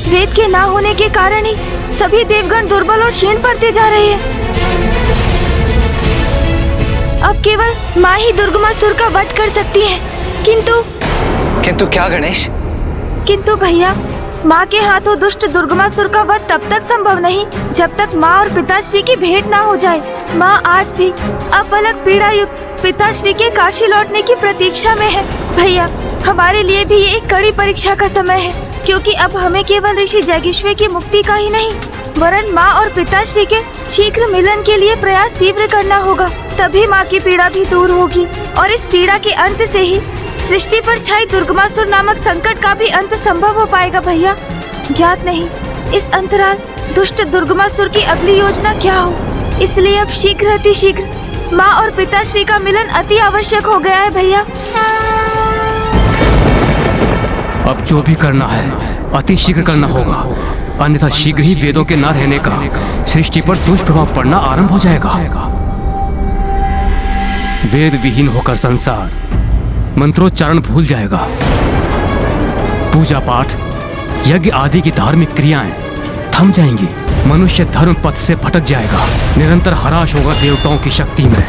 वेद के ना होने के कारण ही सभी देवगण दुर्बल और क्षीण पड़ते जा रहे हैं। अब केवल माँ ही दुर्गमासुर का वध कर सकती है। किंतु क्या गणेश? किंतु भैया, माँ के हाथों दुष्ट दुर्गमासुर का वध तब तक संभव नहीं जब तक माँ और पिताश्री की भेंट ना हो जाए। माँ आज भी अपलक पीड़ा युक्त पिताश्री के काशी लौटने की प्रतीक्षा में है। भैया, हमारे लिए भी ये एक कड़ी परीक्षा का समय है, क्योंकि अब हमें केवल ऋषि जैगिश्वे की मुक्ति का ही नहीं, वरन माँ और पिताश्री के शीघ्र मिलन के लिए प्रयास तीव्र करना होगा। तभी माँ की पीड़ा भी दूर होगी और इस पीड़ा के अंत से ही सृष्टि पर छाई दुर्गमासुर नामक संकट का भी अंत संभव हो पाएगा। भैया, ज्ञात नहीं इस अंतराल दुष्ट दुर्गमासुर की अगली योजना क्या हो, इसलिए अब शीघ्र अति शीघ्र माँ और पिताश्री का मिलन अति आवश्यक हो गया है। भैया, अब जो भी करना है अति शीघ्र करना होगा, अन्यथा शीघ्र ही वेदों के न रहने का सृष्टि पर दुष्प्रभाव पड़ना आरंभ हो जाएगा। वेद विहीन होकर संसार मंत्रोच्चारण भूल जाएगा। पूजा पाठ, यज्ञ आदि की धार्मिक क्रियाएं थम जाएंगी। मनुष्य धर्म पथ से भटक जाएगा। निरंतर हराश होगा देवताओं की शक्ति में।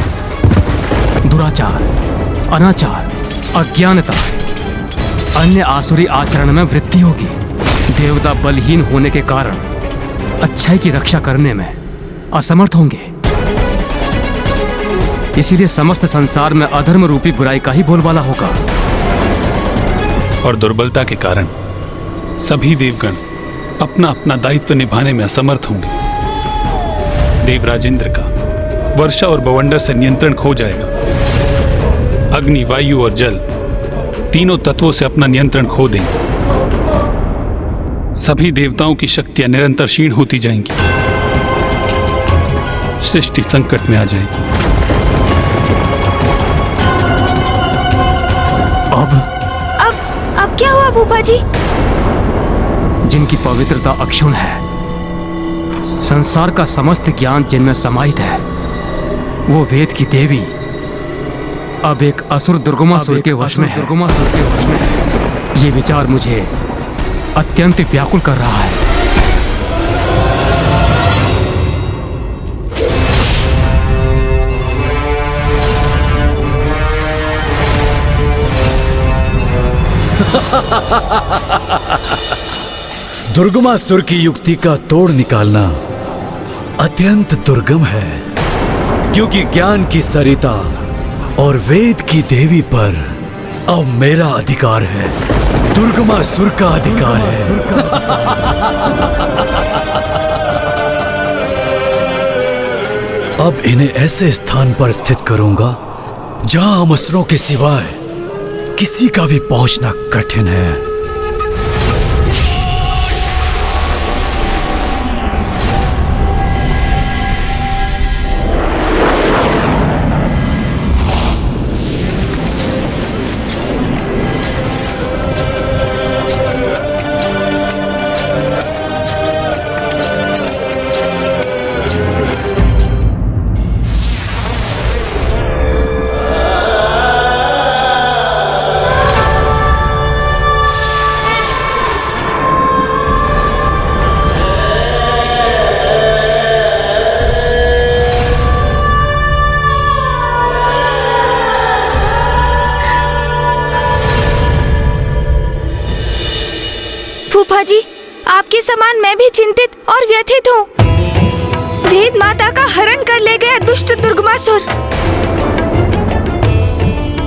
दुराचार, अनाचार, अज्ञानता, अन्य आसुरी आचरण में वृद्धि होगी। देवता बलहीन होने के कारण अच्छाई की रक्षा करने में असमर्थ होंगे। इसीलिए समस्त संसार में अधर्म रूपी बुराई का ही बोलबाला होगा। और दुर्बलता के कारण सभी देवगण अपना अपना दायित्व निभाने में असमर्थ होंगे। देवराज इंद्र का वर्षा और बवंडर से नियंत्रण खो जाएगा। अग्नि, वायु और जल तीनों तत्वों से अपना नियंत्रण खो देंगे। सभी देवताओं की शक्तियां निरंतर क्षीण होती जाएंगी। सृष्टि संकट में आ जाएगी। अब क्या हुआ भूपा जी? जिनकी पवित्रता अक्षुण है, संसार का समस्त ज्ञान जिनमें समाहित है, वो वेद की देवी अब एक असुर दुर्गमासुर के वश में है। ये विचार मुझे अत्यंत व्याकुल कर रहा है। दुर्गमासुर की युक्ति का तोड़ निकालना अत्यंत दुर्गम है, क्योंकि ज्ञान की सरिता और वेद की देवी पर अब मेरा अधिकार है, दुर्गमासुर का अधिकार है। अब इन्हें ऐसे स्थान पर स्थित करूंगा जहां हम असुरों के सिवाय किसी का भी पहुंचना कठिन है। फूफा जी, आपके समान मैं भी चिंतित और व्यथित हूँ। वेद माता का हरण कर ले गया दुष्ट दुर्गमासुर।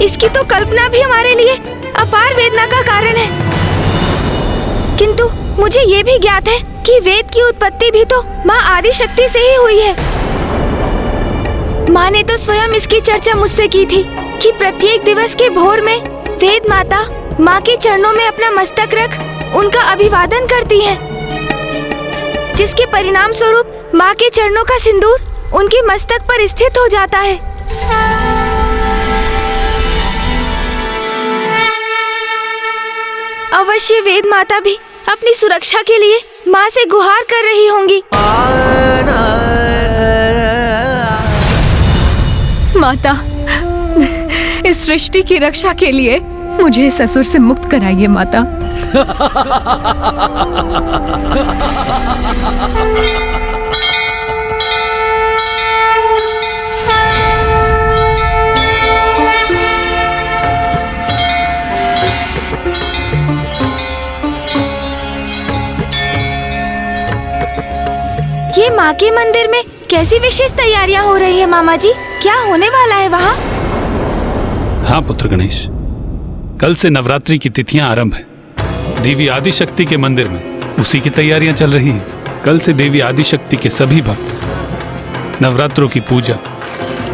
इसकी तो कल्पना भी हमारे लिए अपार वेदना का कारण है। किंतु मुझे ये भी ज्ञात है कि वेद की उत्पत्ति भी तो माँ आदि शक्ति से ही हुई है। माँ ने तो स्वयं इसकी चर्चा मुझसे की थी कि प्रत्येक दिवस के भोर में वेद माता माँ के चरणों में अपना मस्तक रख उनका अभिवादन करती हैं, जिसके परिणाम स्वरूप माँ के चरणों का सिंदूर उनके मस्तक पर स्थित हो जाता है। अवश्य वेद माता भी अपनी सुरक्षा के लिए माँ से गुहार कर रही होंगी। माता, इस सृष्टि की रक्षा के लिए मुझे इस असुर से मुक्त कराइए माता। ये माँ के मंदिर में कैसी विशेष तैयारियाँ हो रही है मामा जी? क्या होने वाला है वहाँ? हाँ पुत्र गणेश, कल से नवरात्रि की तिथियां आरंभ है। देवी आदिशक्ति के मंदिर में उसी की तैयारियां चल रही हैं। कल से देवी आदिशक्ति के सभी भक्त नवरात्रों की पूजा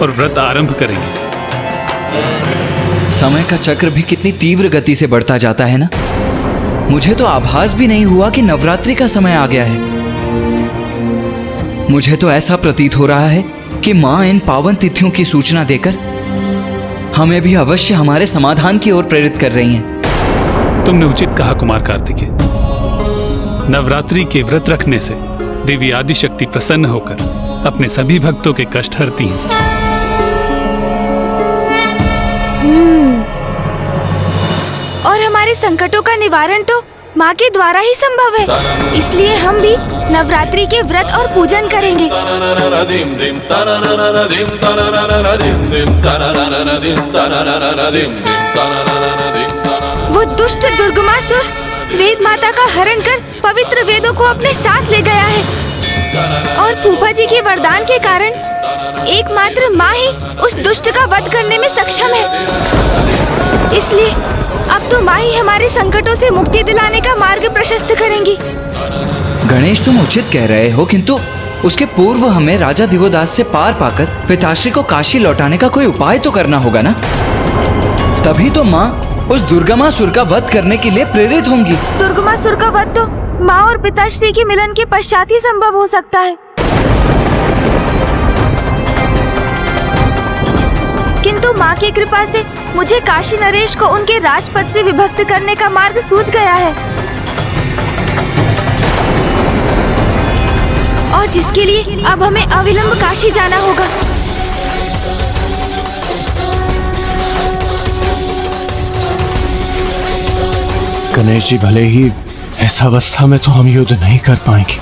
और व्रत आरंभ करेंगे। समय का चक्र भी कितनी तीव्र गति से बढ़ता जाता है ना। मुझे तो आभास भी नहीं हुआ कि नवरात्रि का समय आ गया है। मुझे तो ऐसा प्रतीत हो रहा है कि माँ इन पावन तिथियों की सूचना देकर हमें भी अवश्य हमारे समाधान की ओर प्रेरित कर रही हैं। तुमने उचित कहा कुमार कार्तिकेय। नवरात्रि के व्रत रखने से देवी आदिशक्ति प्रसन्न होकर अपने सभी भक्तों के कष्ट हरती हैं। और हमारे संकटों का निवारण तो माँ के द्वारा ही संभव है, इसलिए हम भी नवरात्रि के व्रत और पूजन करेंगे। वो दुष्ट दुर्गमासुर वेद माता का हरण कर पवित्र वेदों को अपने साथ ले गया है और फूफा जी के वरदान के कारण एकमात्र माँ ही उस दुष्ट का वध करने में सक्षम है। इसलिए अब तो माँ ही हमारे संकटों से मुक्ति दिलाने का मार्ग प्रशस्त करेंगी। गणेश, तुम उचित कह रहे हो, किंतु उसके पूर्व हमें राजा दिवोदास से पार पाकर पिताश्री को काशी लौटाने का कोई उपाय तो करना होगा ना। तभी तो माँ उस दुर्गमासुर का वध करने के लिए प्रेरित होंगी। दुर्गमासुर का वध तो माँ और पिताश्री के मिलन के पश्चात ही संभव हो सकता है, किंतु माँ की कृपा से मुझे काशी नरेश को उनके राजपद से विभक्त करने का मार्ग सूझ गया है, और जिसके लिए अब हमें अविलंब काशी जाना होगा। गणेश जी, भले ही इस अवस्था में तो हम युद्ध नहीं कर पाएंगे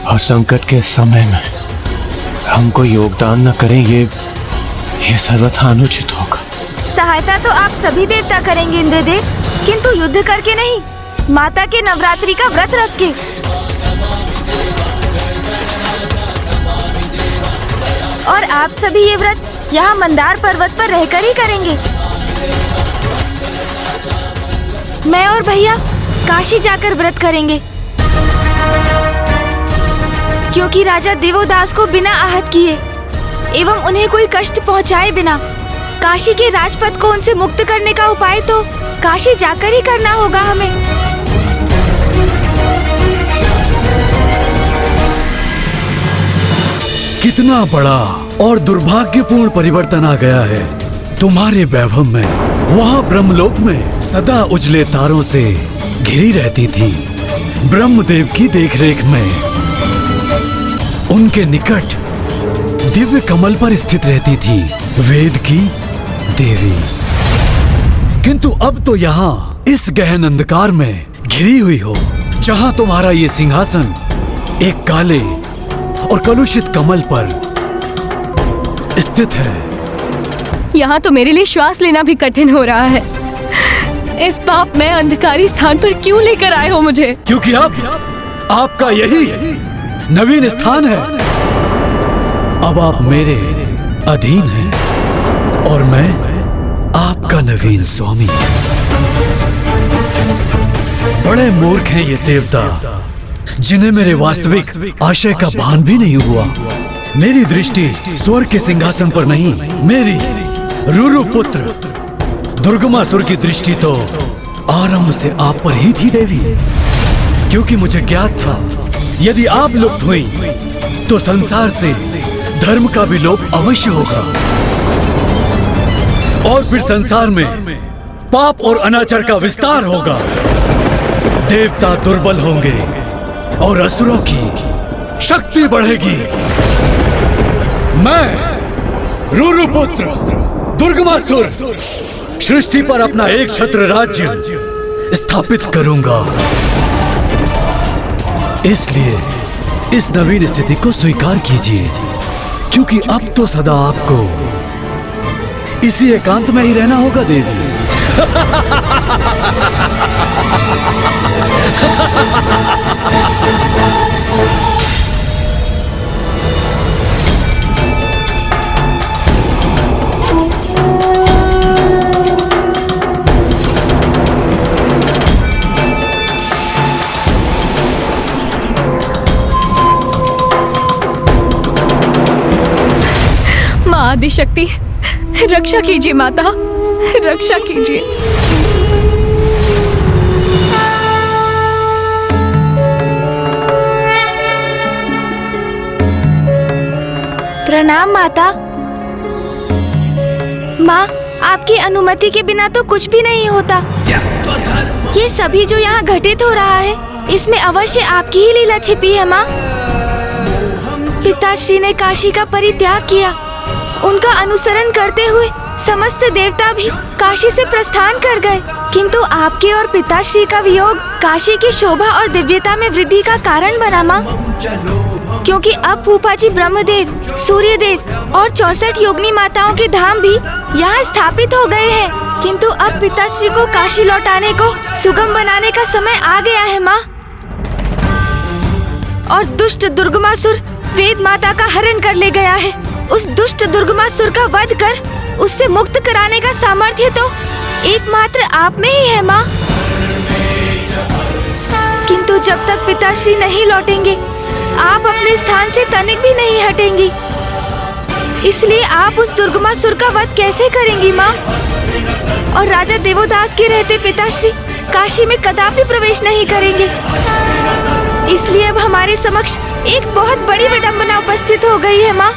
और संकट के समय में हमको योगदान न करें, ये सर्वथा अनुचित होगा। सहायता तो आप सभी देवता करेंगे इंद्रदेव, किंतु युद्ध करके नहीं, माता के नवरात्रि का व्रत रख के। और आप सभी ये व्रत यहाँ मंदार पर्वत पर रहकर ही करेंगे। मैं और भैया काशी जाकर व्रत करेंगे, क्योंकि राजा दिवोदास को बिना आहत किए एवं उन्हें कोई कष्ट पहुंचाए बिना काशी के राजपद को उनसे मुक्त करने का उपाय तो काशी जाकर ही करना होगा हमें। कितना बड़ा और दुर्भाग्यपूर्ण परिवर्तन आ गया है तुम्हारे वैभव में। वहाँ ब्रह्मलोक में सदा उजले तारों से घिरी रहती थी, ब्रह्मदेव की देखरेख में। उनके निकट दिव्य कमल पर स्थित रहती थी वेद की देवी, किंतु अब तो यहाँ इस गहन अंधकार में घिरी हुई हो, जहाँ तुम्हारा ये सिंहासन एक काले और कलुषित कमल पर स्थित है। यहाँ तो मेरे लिए श्वास लेना भी कठिन हो रहा है। इस पाप में अंधकारी स्थान पर क्यों लेकर आए हो मुझे? क्योंकि आपका यही नवीन स्थान है। अब आप मेरे अधीन हैं और मैं आपका नवीन स्वामी। बड़े मूर्ख हैं ये देवता, जिन्हें मेरे वास्तविक आशय का भान भी नहीं हुआ। मेरी दृष्टि स्वर्ग के सिंहासन पर नहीं, मेरी रुरु पुत्र दुर्गमासुर की दृष्टि तो आरंभ से आप पर ही थी देवी, क्योंकि मुझे ज्ञात था यदि आप लुप्त हुई तो संसार से धर्म का भी लोप अवश्य होगा, और फिर संसार में पाप और अनाचार का विस्तार होगा। देवता दुर्बल होंगे और असुरों की शक्ति बढ़ेगी। मैं रुरु पुत्र दुर्गमासुर सृष्टि पर अपना एक छत्र राज्य स्थापित करूंगा। इसलिए इस नवीन स्थिति को स्वीकार कीजिए, क्योंकि अब तो सदा आपको इसी एकांत में ही रहना होगा देवी। माँ आदिशक्ति, रक्षा कीजिए माता, रक्षा कीजिए। प्रणाम माता। माँ, आपकी अनुमति के बिना तो कुछ भी नहीं होता। ये सभी जो यहाँ घटित हो रहा है, इसमें अवश्य आपकी ही लीला छिपी है माँ। पिताश्री ने काशी का परित्याग किया। उनका अनुसरण करते हुए समस्त देवता भी काशी से प्रस्थान कर गए, किंतु आपके और पिताश्री का वियोग काशी की शोभा और दिव्यता में वृद्धि का कारण बना माँ। क्योंकि अब फूफाजी ब्रह्मदेव, सूर्यदेव और 64 योगिनी माताओं के धाम भी यहाँ स्थापित हो गए हैं, किंतु अब पिताश्री को काशी लौटाने को सुगम बनाने का समय आ गया है माँ। और दुष्ट दुर्गमासुर वेद माता का हरण कर ले गया है। उस दुष्ट दुर्गमासुर का वध कर उससे मुक्त कराने का सामर्थ्य तो एकमात्र आप में ही है माँ। किंतु जब तक पिताश्री नहीं लौटेंगे, आप अपने स्थान से तनिक भी नहीं हटेंगी। इसलिए आप उस दुर्गमासुर का वध कैसे करेंगी माँ? और राजा देवोदास के रहते पिताश्री काशी में कदापि प्रवेश नहीं करेंगे। इसलिए अब हमारे समक्ष एक बहुत बड़ी विडंबना उपस्थित हो गई है माँ।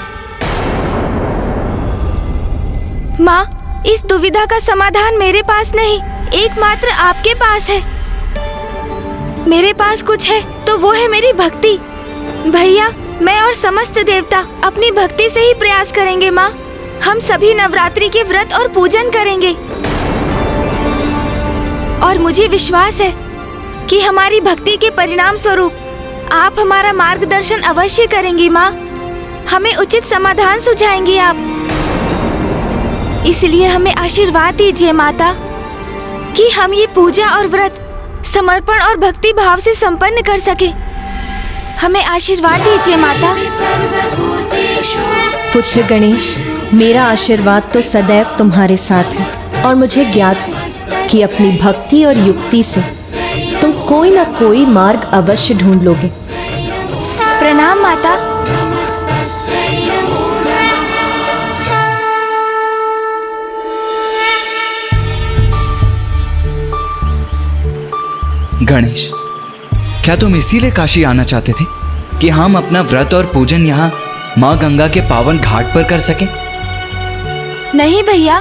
माँ, इस दुविधा का समाधान मेरे पास नहीं, एकमात्र आपके पास है। मेरे पास कुछ है तो वो है मेरी भक्ति। भैया, मैं और समस्त देवता अपनी भक्ति से ही प्रयास करेंगे माँ। हम सभी नवरात्रि के व्रत और पूजन करेंगे। और मुझे विश्वास है कि हमारी भक्ति के परिणाम स्वरूप आप हमारा मार्गदर्शन अवश्य करेंगी माँ। हमें उचित समाधान सुझाएंगी आप। इसलिए हमें आशीर्वाद दीजिए माता कि हम ये पूजा और व्रत समर्पण और भक्ति भाव से संपन्न कर सके। हमें आशीर्वाद दीजिए माता। पुत्र गणेश, मेरा आशीर्वाद तो सदैव तुम्हारे साथ है और मुझे ज्ञात है कि अपनी भक्ति और युक्ति से तुम कोई न कोई मार्ग अवश्य ढूंढ लोगे। प्रणाम माता। गणेश, क्या तुम इसीलिए काशी आना चाहते थे कि हम अपना व्रत और पूजन यहाँ माँ गंगा के पावन घाट पर कर सकें? नहीं भैया।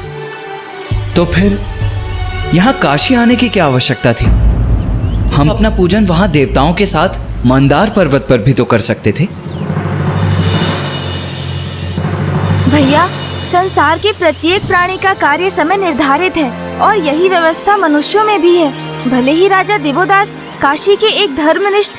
तो फिर यहाँ काशी आने की क्या आवश्यकता थी? हम अपना पूजन वहाँ देवताओं के साथ मंदार पर्वत पर भी तो कर सकते थे। भैया, संसार के प्रत्येक प्राणी का कार्य समय निर्धारित है और यही व्यवस्था मनुष्यों में भी है। भले ही राजा देवोदास काशी के एक धर्मनिष्ठ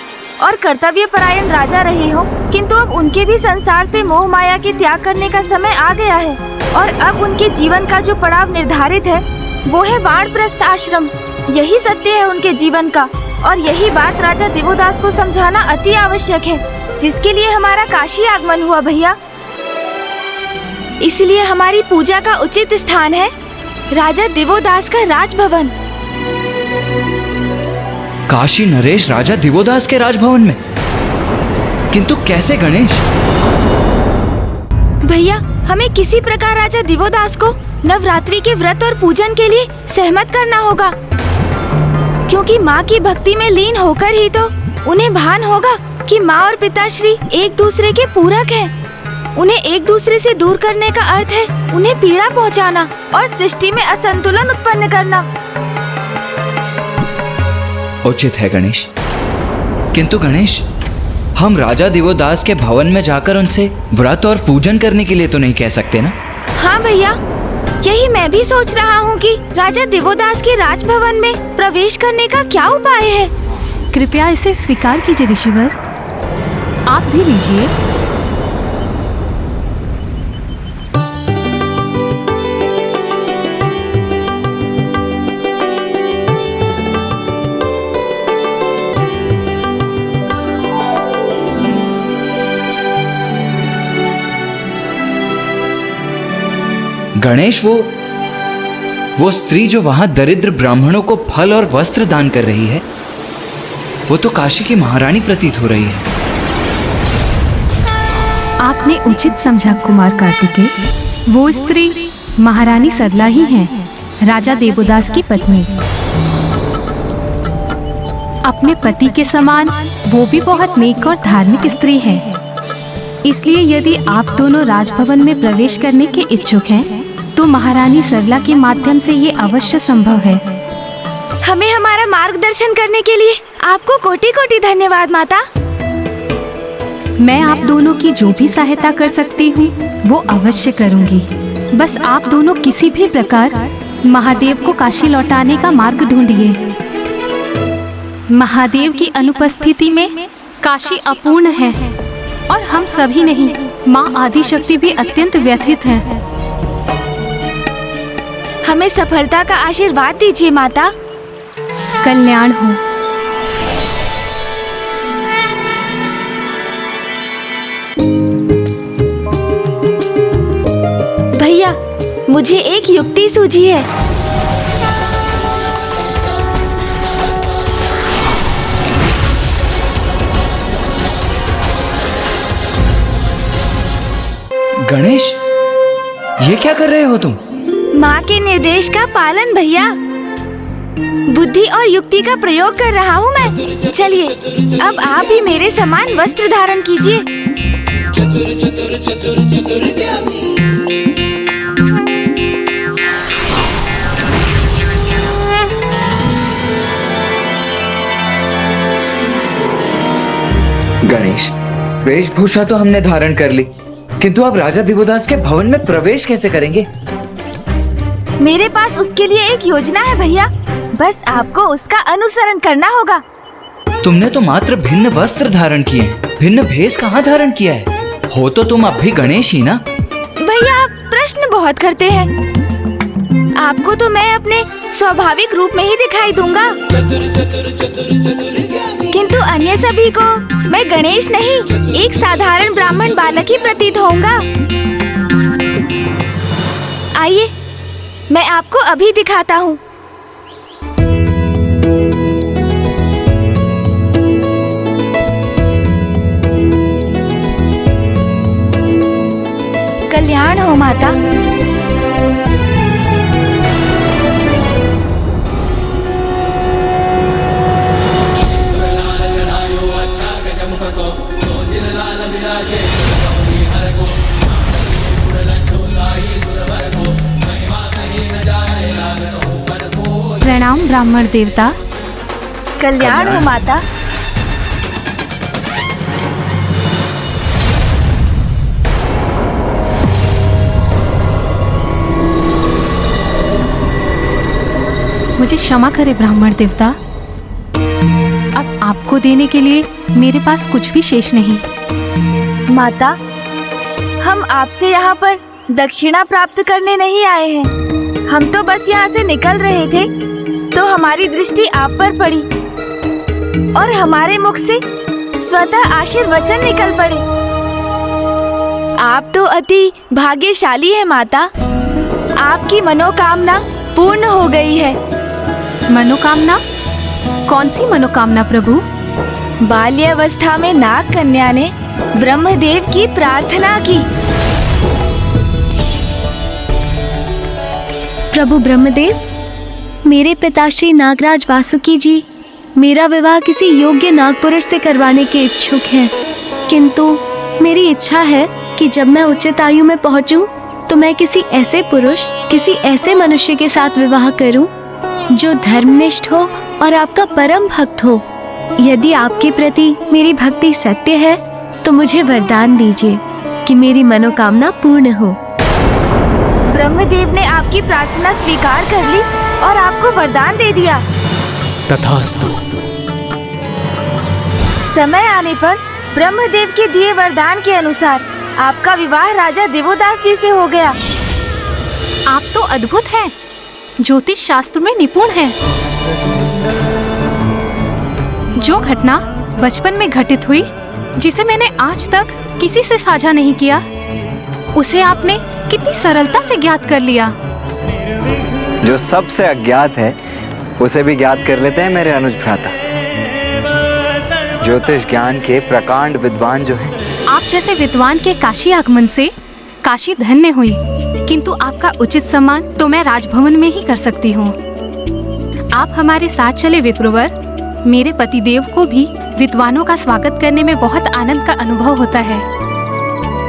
और कर्तव्य परायण राजा रहे हो, किंतु अब उनके भी संसार से मोह माया के त्याग करने का समय आ गया है और अब उनके जीवन का जो पड़ाव निर्धारित है वो है वानप्रस्थ आश्रम। यही सत्य है उनके जीवन का और यही बात राजा देवोदास को समझाना अति आवश्यक है, जिसके लिए हमारा काशी आगमन हुआ भैया। इसलिए हमारी पूजा का उचित स्थान है राजा देवोदास का राजभवन। काशी नरेश राजा दिवोदास के राजभवन में? किंतु कैसे गणेश? भैया, हमें किसी प्रकार राजा दिवोदास को नवरात्रि के व्रत और पूजन के लिए सहमत करना होगा, क्योंकि माँ की भक्ति में लीन होकर ही तो उन्हें भान होगा कि माँ और पिताश्री एक दूसरे के पूरक हैं। उन्हें एक दूसरे से दूर करने का अर्थ है उन्हें पीड़ा पहुँचाना और सृष्टि में असंतुलन उत्पन्न करना। उचित है गणेश, किंतु गणेश, हम राजा दिवोदास के भवन में जाकर उनसे व्रत और पूजन करने के लिए तो नहीं कह सकते ना? हाँ भैया, यही मैं भी सोच रहा हूँ कि राजा दिवोदास के राजभवन में प्रवेश करने का क्या उपाय है। कृपया इसे स्वीकार कीजिए ऋषिवर, आप भी लीजिए। गणेश, वो स्त्री जो वहां दरिद्र ब्राह्मणों को फल और वस्त्र दान कर रही है, वो तो काशी की महारानी प्रतीत हो रही है। आपने उचित समझा कुमार कार्तिकेय। वो स्त्री महारानी सरला ही है, राजा देवोदास की पत्नी। अपने पति के समान वो भी बहुत नेक और धार्मिक स्त्री है। इसलिए यदि आप दोनों राजभवन में प्रवेश करने के इच्छुक हैं, तो महारानी सरला के माध्यम से ये अवश्य संभव है। हमें हमारा मार्गदर्शन करने के लिए आपको कोटि कोटि धन्यवाद माता। मैं आप दोनों की जो भी सहायता कर सकती हूँ वो अवश्य करूँगी। बस आप दोनों किसी भी प्रकार महादेव को काशी लौटाने का मार्ग ढूंढिए। महादेव की अनुपस्थिति में काशी अपूर्ण है और हम सभी नहीं, माँ आदिशक्ति भी अत्यंत व्यथित हैं। हमें सफलता का आशीर्वाद दीजिए माता। कल्याण हो। भैया, मुझे एक युक्ति सूझी है। गणेश, ये क्या कर रहे हो तुम? माँ के निर्देश का पालन भैया। बुद्धि और युक्ति का प्रयोग कर रहा हूँ मैं। चलिए, अब आप भी मेरे समान वस्त्र धारण कीजिए। गणेश, वेशभूषा तो हमने धारण कर ली, किंतु अब राजा दिवोदास के भवन में प्रवेश कैसे करेंगे? मेरे पास उसके लिए एक योजना है भैया, बस आपको उसका अनुसरण करना होगा। तुमने तो मात्र भिन्न वस्त्र धारण किए, भिन्न भेष कहाँ धारण किया है? हो तो तुम अब भी गणेश ही ना? भैया, आप प्रश्न बहुत करते हैं। आपको तो मैं अपने स्वाभाविक रूप में ही दिखाई दूंगा, किंतु अन्य सभी को मैं गणेश नहीं, एक साधारण ब्राह्मण बालक ही प्रतीत होऊंगा। आइए, मैं आपको अभी दिखाता हूँ। कल्याण हो माता। प्रणाम ब्राह्मण देवता। कल्याण हो माता। मुझे क्षमा करे ब्राह्मण देवता, अब आपको देने के लिए मेरे पास कुछ भी शेष नहीं। माता, हम आपसे यहाँ पर दक्षिणा प्राप्त करने नहीं आए हैं। हम तो बस यहाँ से निकल रहे थे तो हमारी दृष्टि आप पर पड़ी और हमारे मुख से स्वतः आशीर्वचन निकल पड़े। आप तो अति भाग्यशाली है माता। आपकी मनोकामना पूर्ण हो गई है। मनोकामना? कौन सी मनोकामना प्रभु? बाल्यावस्था में नाग कन्या ने ब्रह्मदेव की प्रार्थना की। प्रभु ब्रह्मदेव, मेरे पिताश्री नागराज वासुकी जी मेरा विवाह किसी योग्य नागपुरुष से करवाने के इच्छुक हैं, किंतु मेरी इच्छा है कि जब मैं उचित आयु में पहुंचूं तो मैं किसी ऐसे पुरुष, किसी ऐसे मनुष्य के साथ विवाह करूं जो धर्मनिष्ठ हो और आपका परम भक्त हो। यदि आपके प्रति मेरी भक्ति सत्य है तो मुझे वरदान दीजिए कि मेरी मनोकामना पूर्ण हो। ब्रह्मदेव ने आपकी प्रार्थना स्वीकार कर ली और आपको वरदान दे दिया। तथास्तु। समय आने पर ब्रह्मदेव के दिए वरदान के अनुसार आपका विवाह राजा दिवोदास जी से हो गया। आप तो अद्भुत हैं, ज्योतिष शास्त्र में निपुण हैं। जो घटना बचपन में घटित हुई, जिसे मैंने आज तक किसी से साझा नहीं किया, उसे आपने कितनी सरलता से ज्ञात कर लिया। जो सबसे अज्ञात है उसे भी ज्ञात कर लेते हैं मेरे अनुज भ्राता। ज्योतिष ज्ञान के प्रकांड विद्वान जो हैं। आप जैसे विद्वान के काशी आगमन से काशी धन्य हुई, किंतु आपका उचित सम्मान तो मैं राजभवन में ही कर सकती हूँ। आप हमारे साथ चले विप्रवर। मेरे पतिदेव को भी विद्वानों का स्वागत करने में बहुत आनंद का अनुभव होता है।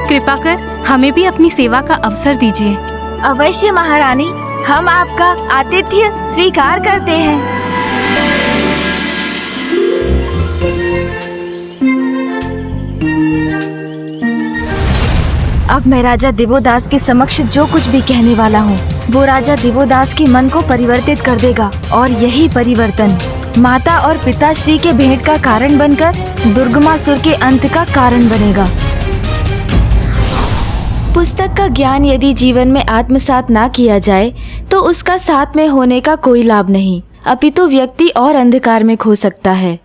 कृपा कर हमें भी अपनी सेवा का अवसर दीजिए। अवश्य महारानी, हम आपका आतिथ्य स्वीकार करते हैं। अब मैं राजा दिवोदास के समक्ष जो कुछ भी कहने वाला हूँ, वो राजा दिवोदास के मन को परिवर्तित कर देगा और यही परिवर्तन माता और पिताश्री के भेंट का कारण बनकर दुर्गमासुर के अंत का कारण बनेगा। पुस्तक का ज्ञान यदि जीवन में आत्मसात ना किया जाए तो उसका साथ में होने का कोई लाभ नहीं, अपितु व्यक्ति और अंधकार में खो सकता है।